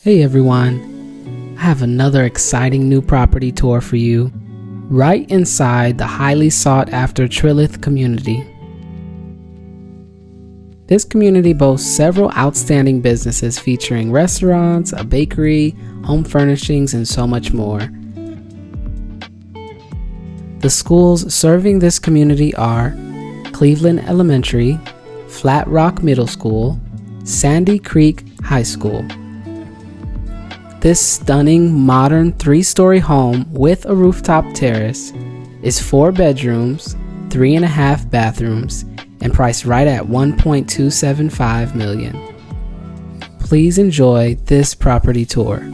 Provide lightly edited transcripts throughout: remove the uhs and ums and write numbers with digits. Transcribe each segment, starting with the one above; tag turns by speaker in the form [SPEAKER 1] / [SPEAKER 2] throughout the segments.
[SPEAKER 1] Hey everyone, I have another exciting new property tour for you, right inside the highly sought after Trilith community. This community boasts several outstanding businesses featuring restaurants, a bakery, home furnishings, and so much more. The schools serving this community are Cleveland Elementary, Flat Rock Middle School, Sandy Creek High School. This stunning modern 3-story home with a rooftop terrace is 4 bedrooms, 3.5 bathrooms, and priced right at $1.275 million. Please enjoy this property tour.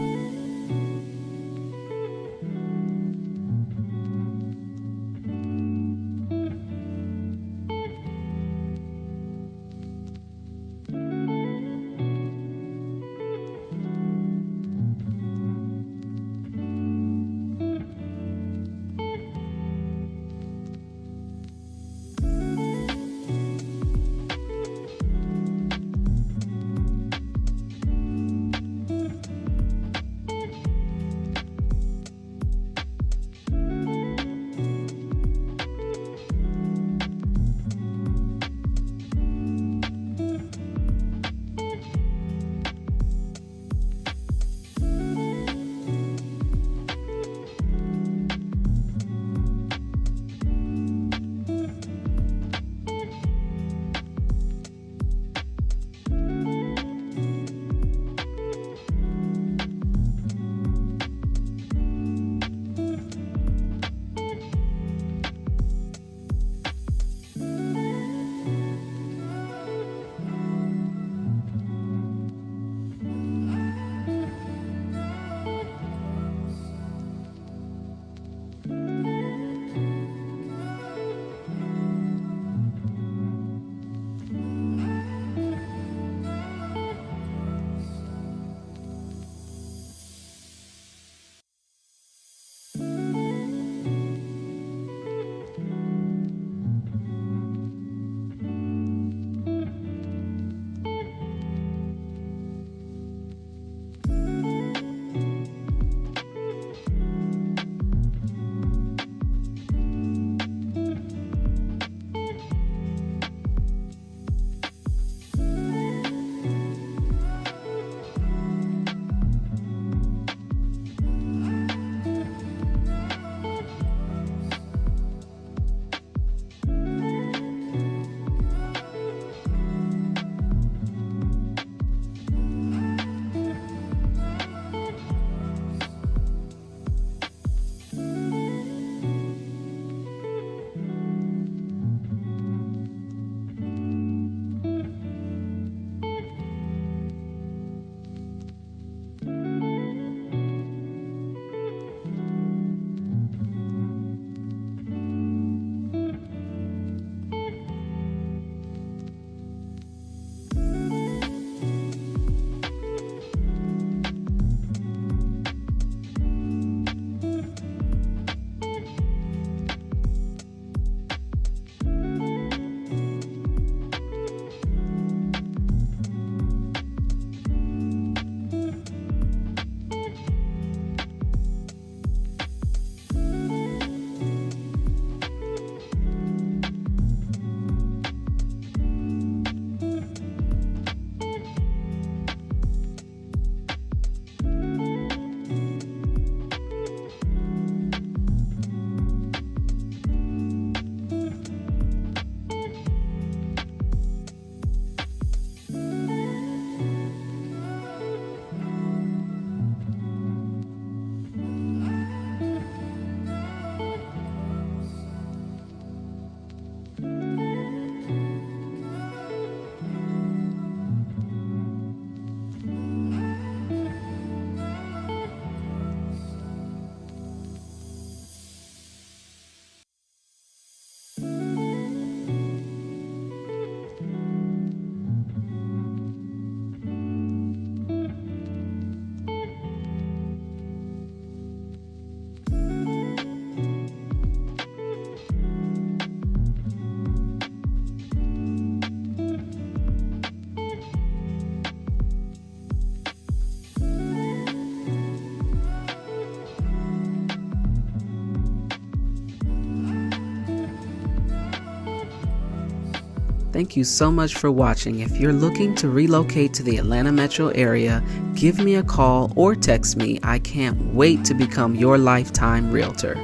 [SPEAKER 1] Thank you so much for watching. If you're looking to relocate to the Atlanta metro area, give me a call or text me. I can't wait to become your lifetime realtor.